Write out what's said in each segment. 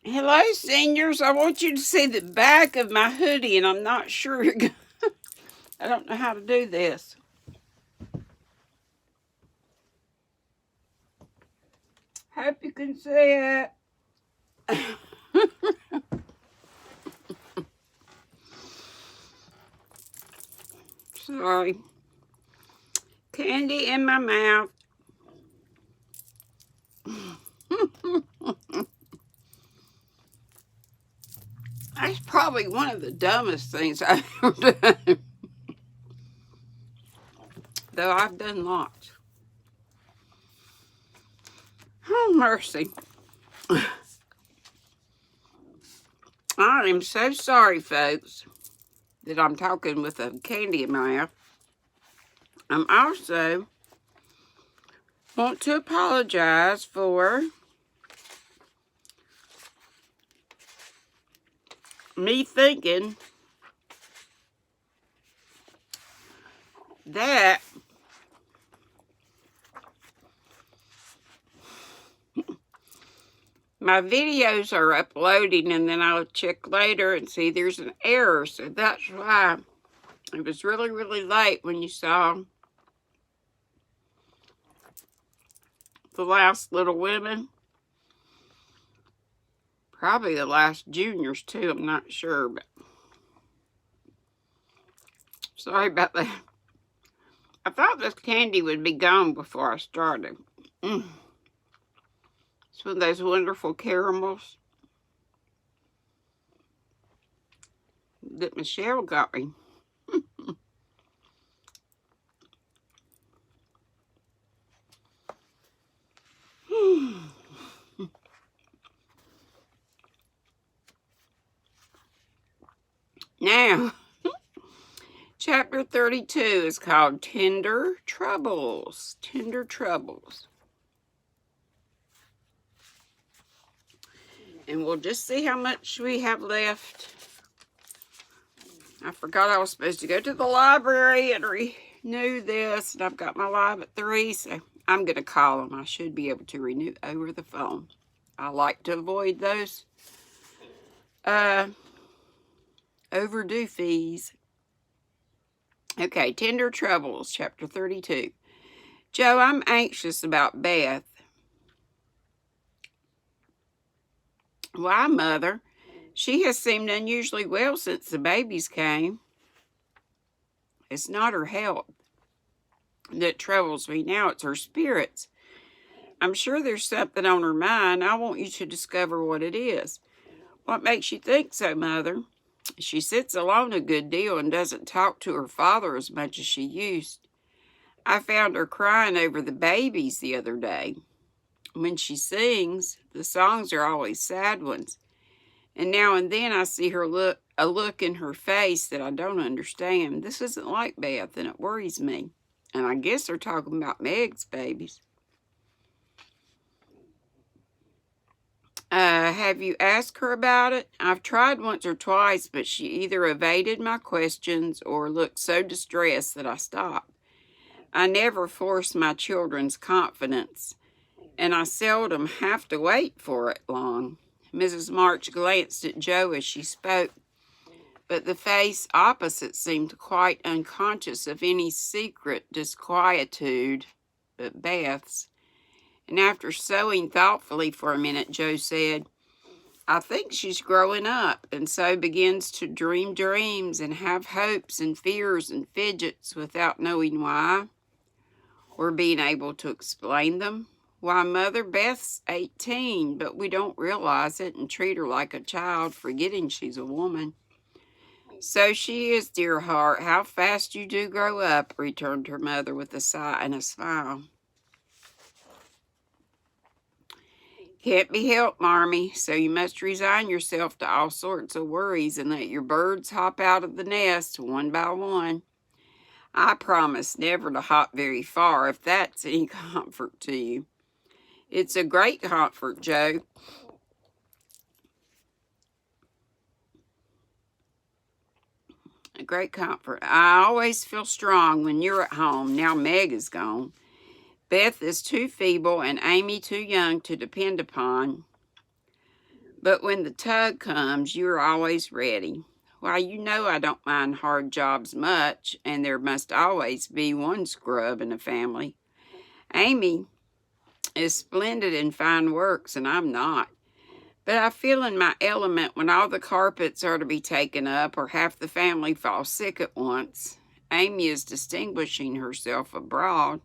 Hello, seniors. I want you to see the back of my hoodie, and I'm not sure you're going to... I don't know how to do this. Hope you can see it. Sorry. Candy in my mouth. That's probably one of the dumbest things I've ever done. Though I've done lots. Oh, mercy. I am so sorry, folks, that I'm talking with a candy in my mouth. I'm also want to apologize for me thinking that my videos are uploading, and then I'll check later and see there's an error. So that's why it was really, really late when you saw the last Little Women. Probably the last Juniors, too. I'm not sure, but sorry about that. I thought this candy would be gone before I started. It's one of those wonderful caramels that Michelle got me. Now, chapter 32 is called Tender Troubles. Tender Troubles. And we'll just see how much we have left. I forgot I was supposed to go to the library and renew this. And I've got my live at 3, so I'm going to call them. I should be able to renew over the phone. I like to avoid those overdue fees. Okay, Tender Troubles, chapter 32. Joe, I'm anxious about Beth. Why, Mother? She has seemed unusually well since the babies came. It's not her health that troubles me now, it's her spirits. I'm sure there's something on her mind. I want you to discover what it is. What makes you think so, Mother? She sits alone a good deal and doesn't talk to her father as much as she used. I found her crying over the babies the other day. When she sings, the songs are always sad ones. And now and then I see a look in her face that I don't understand. This isn't like Beth, and it worries me. And I guess they're talking about Meg's babies. Have you asked her about it? I've tried once or twice, but she either evaded my questions or looked so distressed that I stopped. I never force my children's confidence, and I seldom have to wait for it long. Mrs. March glanced at Joe as she spoke, but the face opposite seemed quite unconscious of any secret disquietude but Beth's. And after sewing thoughtfully for a minute, Joe said, I think she's growing up, and so begins to dream dreams and have hopes and fears and fidgets without knowing why or being able to explain them. Why, Mother, Beth's 18, but we don't realize it and treat her like a child, forgetting she's a woman. So she is, dear heart. How fast you do grow up, returned her mother with a sigh and a smile. Can't be helped, Marmee, so you must resign yourself to all sorts of worries and let your birds hop out of the nest one by one. I promise never to hop very far, if that's any comfort to you. It's a great comfort, Joe. A great comfort. I always feel strong when you're at home. Now Meg is gone. Beth is too feeble and Amy too young to depend upon. But when the tug comes, you're always ready. Why, you know I don't mind hard jobs much, and there must always be one scrub in a family. Amy is splendid in fine works, and I'm not. But I feel in my element when all the carpets are to be taken up or half the family falls sick at once. Amy is distinguishing herself abroad,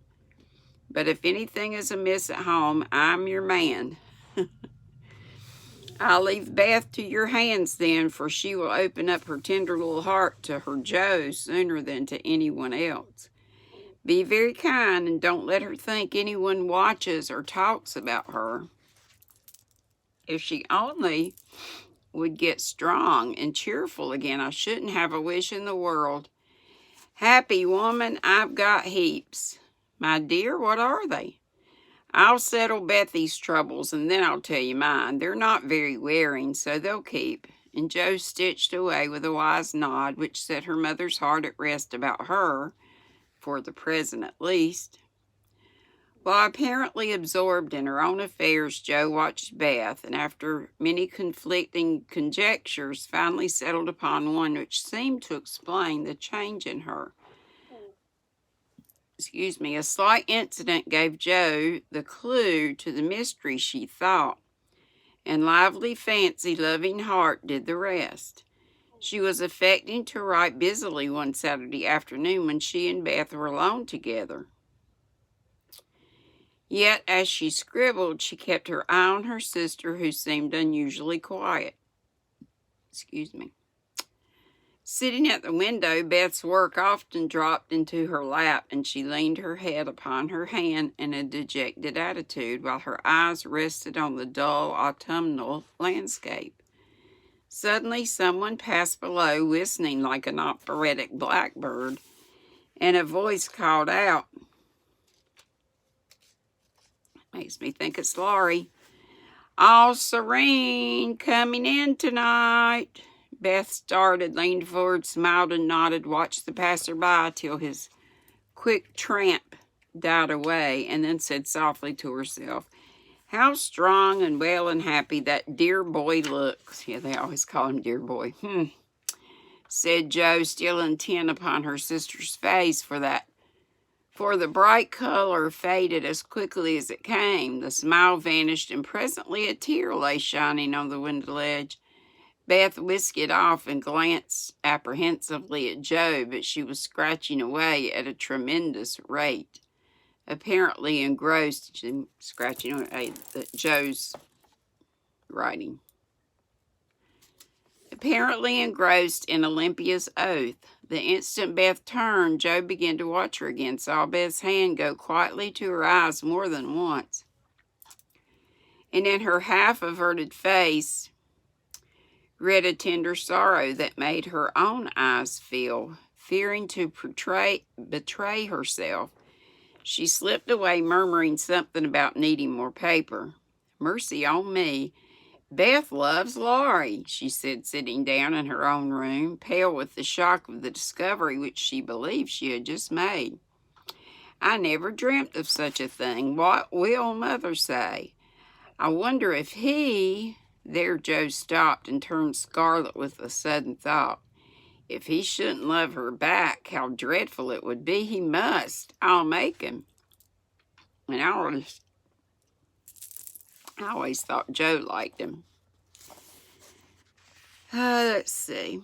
but if anything is amiss at home, I'm your man. I'll leave Beth to your hands then, for she will open up her tender little heart to her Joe sooner than to anyone else. Be very kind and don't let her think anyone watches or talks about her. If she only would get strong and cheerful again, I shouldn't have a wish in the world. Happy woman, I've got heaps. My dear, what are they? I'll settle Bethy's troubles, and then I'll tell you mine. They're not very wearing, so they'll keep. And Joe stitched away with a wise nod, which set her mother's heart at rest about her, for the present at least. While apparently absorbed in her own affairs, Joe watched Beth, and after many conflicting conjectures, finally settled upon one which seemed to explain the change in her. A slight incident gave Joe the clue to the mystery, she thought, and lively fancy, loving heart did the rest. She was affecting to write busily one Saturday afternoon when she and Beth were alone together. Yet, as she scribbled, she kept her eye on her sister, who seemed unusually quiet. Sitting at the window, Beth's work often dropped into her lap, and she leaned her head upon her hand in a dejected attitude, while her eyes rested on the dull autumnal landscape. Suddenly, someone passed below, whistling like an operatic blackbird, and a voice called out. Makes me think it's Laurie. All serene, coming in tonight. Beth started, leaned forward, smiled and nodded, watched the passerby till his quick tramp died away, and then said softly to herself, how strong and well and happy that dear boy looks. Yeah, they always call him dear boy. Said Joe, still intent upon her sister's face, for the bright color faded as quickly as it came. The smile vanished, and presently a tear lay shining on the window ledge. Beth whisked it off and glanced apprehensively at Joe, but she was scratching away at a tremendous rate, apparently engrossed in scratching away at Joe's writing. Apparently engrossed in Olympia's oath. The instant Beth turned, Joe began to watch her again, saw Beth's hand go quietly to her eyes more than once. And in her half-averted face read a tender sorrow that made her own eyes fill. Fearing to betray herself, she slipped away, murmuring something about needing more paper. Mercy on me. Beth loves Laurie, she said, sitting down in her own room, pale with the shock of the discovery which she believed she had just made. I never dreamt of such a thing. What will Mother say? I wonder if he... There Joe stopped and turned scarlet with a sudden thought. If he shouldn't love her back, how dreadful it would be. He must. I'll make him. And I always thought Joe liked him. Let's see.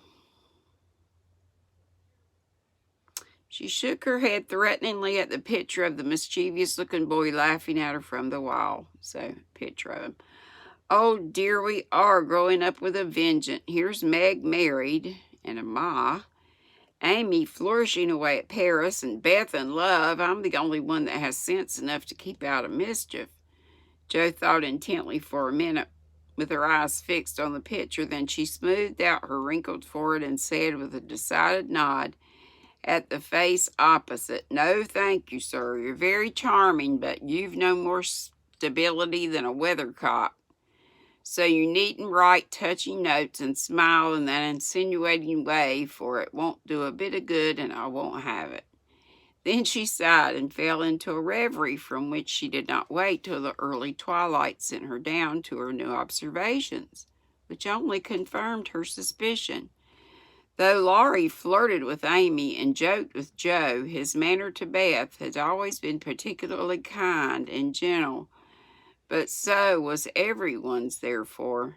She shook her head threateningly at the picture of the mischievous-looking boy laughing at her from the wall. So, picture of him. Oh, dear, we are growing up with a vengeance. Here's Meg married, and a ma. Amy flourishing away at Paris, and Beth in love. I'm the only one that has sense enough to keep out of mischief. Joe thought intently for a minute, with her eyes fixed on the picture. Then she smoothed out her wrinkled forehead and said with a decided nod at the face opposite, no, thank you, sir. You're very charming, but you've no more stability than a weathercock. So you needn't write touching notes and smile in that insinuating way, for it won't do a bit of good and I won't have it. Then she sighed and fell into a reverie from which she did not wake till the early twilight sent her down to her new observations. which only confirmed her suspicion. Though Laurie flirted with Amy and joked with Joe, his manner to Beth had always been particularly kind and gentle, but so was everyone's. Therefore,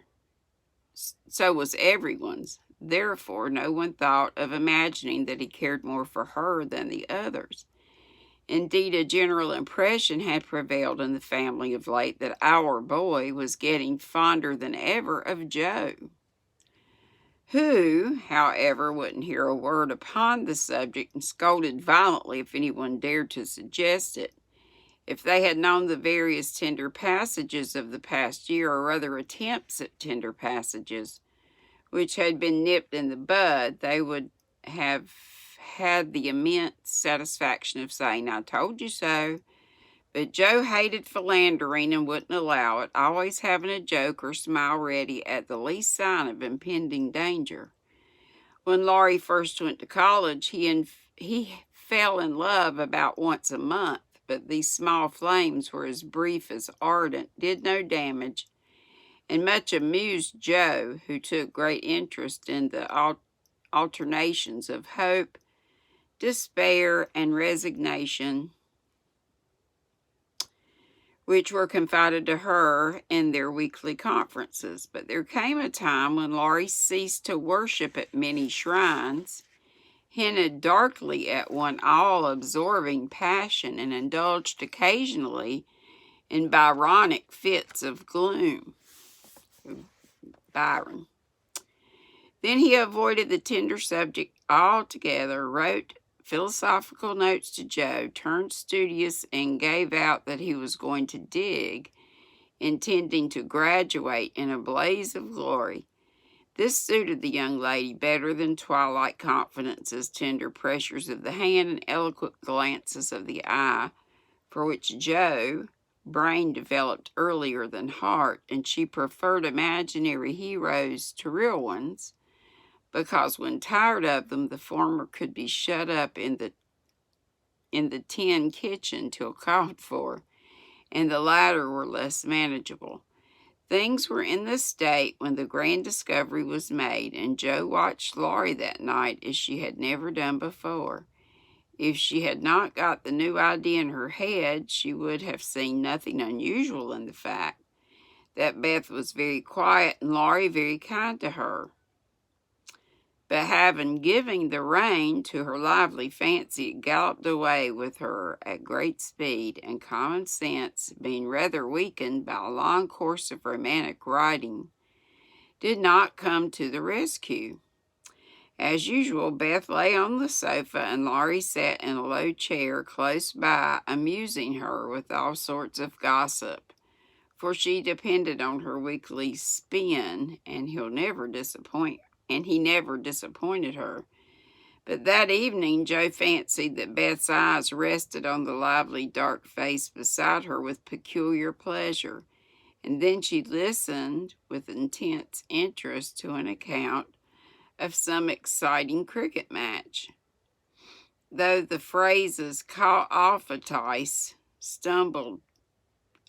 no one thought of imagining that he cared more for her than the others. Indeed, a general impression had prevailed in the family of late that our boy was getting fonder than ever of Joe, who, however, wouldn't hear a word upon the subject and scolded violently if anyone dared to suggest it. If they had known the various tender passages of the past year, or other attempts at tender passages, which had been nipped in the bud, they would have had the immense satisfaction of saying, "I told you so." But Joe hated philandering and wouldn't allow it, always having a joke or smile ready at the least sign of impending danger. When Laurie first went to college, he fell in love about once a month, but these small flames were as brief as ardent, did no damage, and much amused Joe, who took great interest in the alternations of hope, despair, and resignation, which were confided to her in their weekly conferences. But there came a time when Laurie ceased to worship at many shrines, hinted darkly at one all-absorbing passion, and indulged occasionally in Byronic fits of gloom. Byron. Then he avoided the tender subject altogether, wrote philosophical notes to Joe, turned studious, and gave out that he was going to dig, intending to graduate in a blaze of glory. This suited the young lady better than twilight confidences, tender pressures of the hand, and eloquent glances of the eye, for which Joe brain developed earlier than heart, and she preferred imaginary heroes to real ones, because when tired of them, the former could be shut up in the tin kitchen till called for, and the latter were less manageable. Things were in this state when the grand discovery was made, and Joe watched Laurie that night as she had never done before. If she had not got the new idea in her head, she would have seen nothing unusual in the fact that Beth was very quiet and Laurie very kind to her. But having given the rein to her lively fancy, it galloped away with her at great speed, and common sense, being rather weakened by a long course of romantic writing, did not come to the rescue. As usual, Beth lay on the sofa, and Laurie sat in a low chair close by, amusing her with all sorts of gossip, for she depended on her weekly spin, and he never disappointed her. But that evening, Joe fancied that Beth's eyes rested on the lively dark face beside her with peculiar pleasure, and then she listened with intense interest to an account of some exciting cricket match. Though the phrases "caught off a tice," "stumbled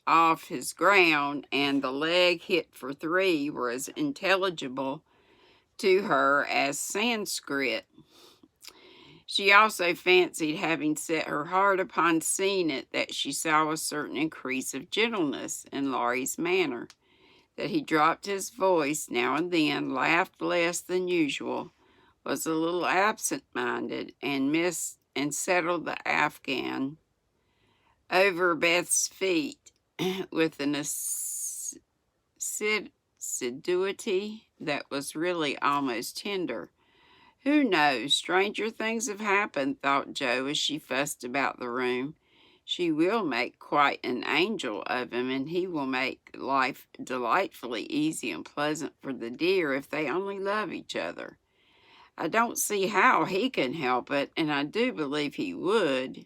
off his ground," and "the leg hit for 3" were as intelligible to her as Sanskrit. She also fancied, having set her heart upon seeing it, that she saw a certain increase of gentleness in Laurie's manner, that he dropped his voice now and then, laughed less than usual, was a little absent-minded, and settled the Afghan over Beth's feet with an assiduity that was really almost tender. Who knows? Stranger things have happened, thought Joe as she fussed about the room. She will make quite an angel of him, and he will make life delightfully easy and pleasant for the dear if they only love each other. I don't see how he can help it, and I do believe he would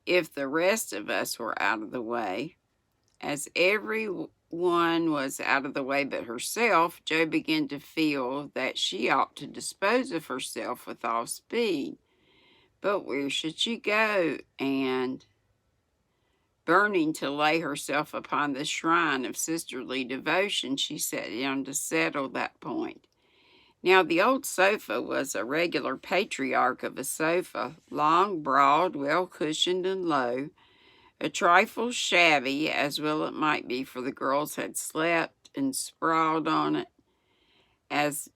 if the rest of us were out of the way. As everyone was out of the way but herself, Joe began to feel that she ought to dispose of herself with all speed. But where should she go? And Burning to lay herself upon the shrine of sisterly devotion, she sat down to settle that point. Now, the old sofa was a regular patriarch of a sofa, long, broad, well cushioned, and low, a trifle shabby, as well it might be, for the girls had slept and sprawled on it as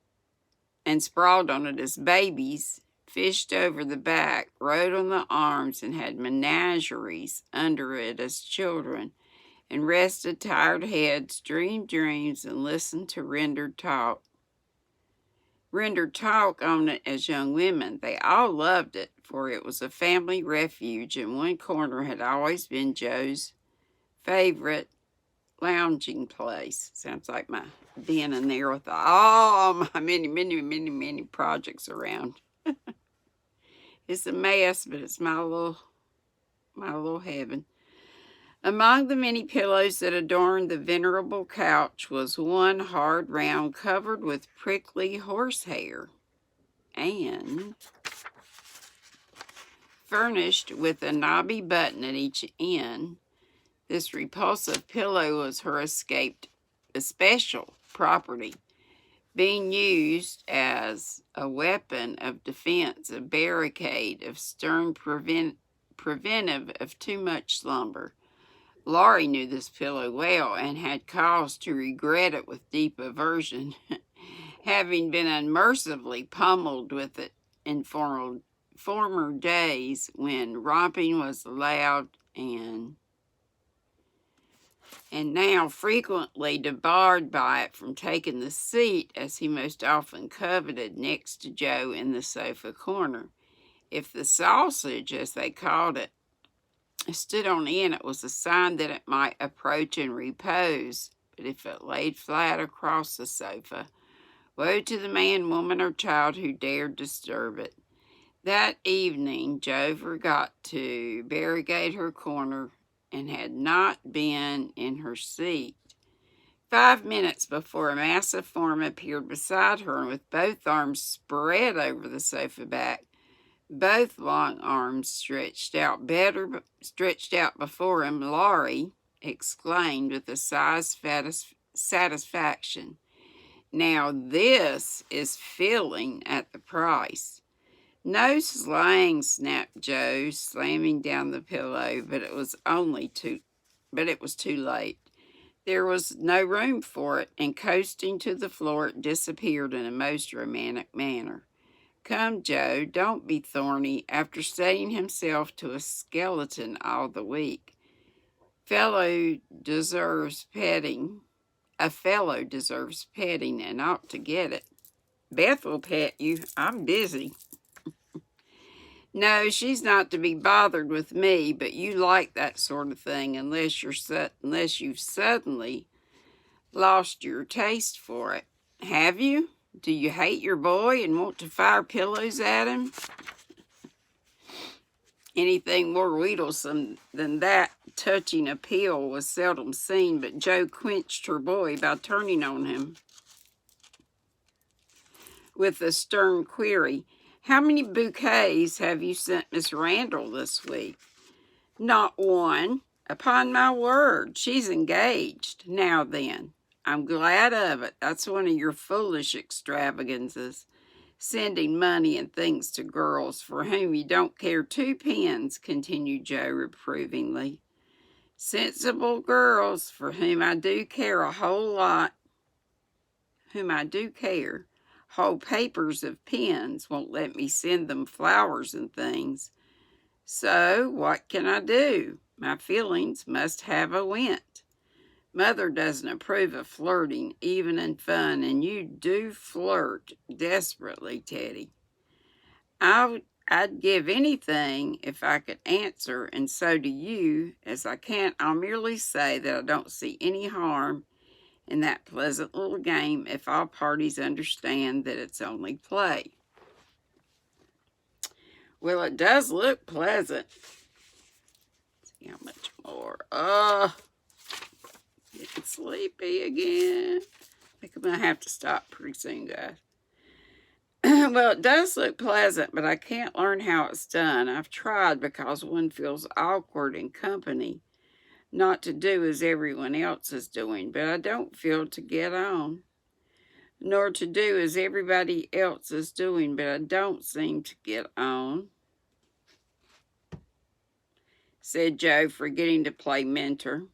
babies, fished over the back, rode on the arms, and had menageries under it as children, and rested tired heads, dreamed dreams, and listened to rendered talk on it as young women. They all loved it, for it was a family refuge, and one corner had always been Joe's favorite lounging place. Sounds like my den in there with all my many projects around. It's a mess, but it's my little heaven. Among the many pillows that adorned the venerable couch was one hard round covered with prickly horsehair and furnished with a knobby button at each end. This repulsive pillow was her especial property, being used as a weapon of defense, a barricade of stern preventive of too much slumber. Laurie knew this pillow well and had cause to regret it with deep aversion, having been unmercifully pummeled with it in former days when romping was allowed and now frequently debarred by it from taking the seat, as he most often coveted, next to Joe in the sofa corner. If the sausage, as they called it, stood on end, it was a sign that it might approach and repose, but if it laid flat across the sofa, woe to the man, woman, or child who dared disturb it. That evening, Joe forgot to barricade her corner and had not been in her seat 5 minutes before a massive form appeared beside her, and with both arms spread over the sofa back, both long arms stretched out before him, Laurie exclaimed with a sigh's satisfaction, "Now this is filling at the price." "No slang," snapped Joe, slamming down the pillow, but it was too late. There was no room for it, and coasting to the floor, it disappeared in a most romantic manner. "Come, Joe, don't be thorny after studying himself to a skeleton all the week. A fellow deserves petting and ought to get it." "Beth will pet you. I'm busy." "No, she's not to be bothered with me, but you like that sort of thing unless you've suddenly lost your taste for it. Have you? Do you hate your boy and want to fire pillows at him?" Anything more wheedlesome than that touching appeal was seldom seen, but Joe quenched her boy by turning on him with a stern query. "How many bouquets have you sent Miss Randall this week?" "Not one. Upon my word, she's engaged. Now then, I'm glad of it. That's one of your foolish extravagances, sending money and things to girls for whom you don't care two pins," continued Joe reprovingly. "Sensible girls for whom I do care a whole lot, whole papers of pins won't let me send them flowers and things. So what can I do? My feelings must have a went. Mother doesn't approve of flirting, even in fun, and you do flirt desperately, Teddy. I'd give anything if I could answer, and so do you. As I can't, I'll merely say that I don't see any harm in that pleasant little game if all parties understand that it's only play." "Well, it does look pleasant." See how much more. Getting sleepy again. I think I'm going to have to stop pretty soon, guys. "Well, it does look pleasant, but I can't learn how it's done. I've tried because one feels awkward in company not to do as everyone else is doing, but I don't feel to get on. Nor to do as everybody else is doing, but I don't seem to get on, said Joe, forgetting to play mentor.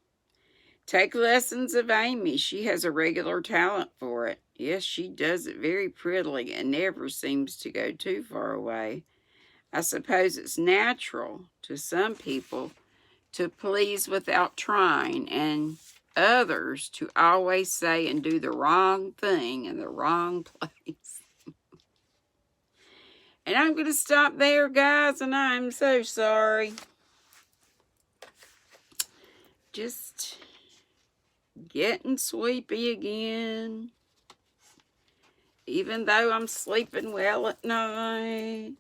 Take lessons of Amy. She has a regular talent for it. Yes, she does it very prettily and never seems to go too far away. I suppose it's natural to some people to please without trying, and others to always say and do the wrong thing in the wrong place. And I'm going to stop there, guys, and I'm so sorry. Just getting sleepy again. Even though I'm sleeping well at night.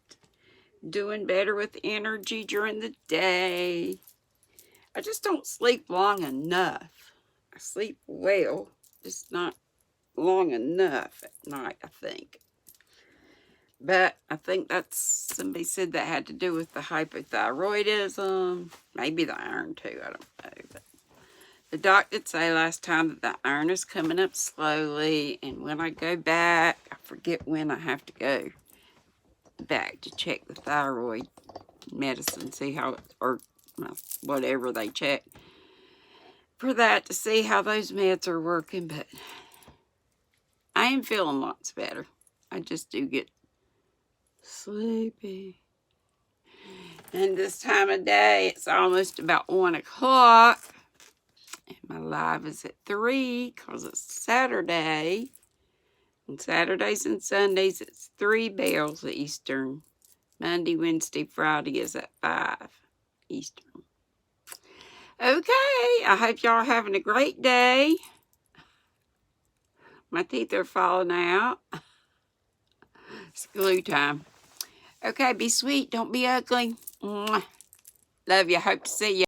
Doing better with energy during the day. I just don't sleep long enough. I sleep well, just not long enough at night, I think. But I think that's, somebody said that had to do with the hypothyroidism. Maybe the iron too, I don't know. But the doctor did say last time that the iron is coming up slowly. And when I go back, I forget when I have to go back to check the thyroid medicine, see how it, or whatever they check for that, to see how those meds are working. But I am feeling lots better. I just do get sleepy. And this time of day, it's almost about 1 o'clock. And my live is at 3 because it's Saturday. And Saturdays and Sundays, it's 3 bells Eastern. Monday, Wednesday, Friday is at 5 Eastern. Okay, I hope y'all are having a great day. My teeth are falling out. It's glue time. Okay, be sweet. Don't be ugly. Mwah. Love you. Hope to see you.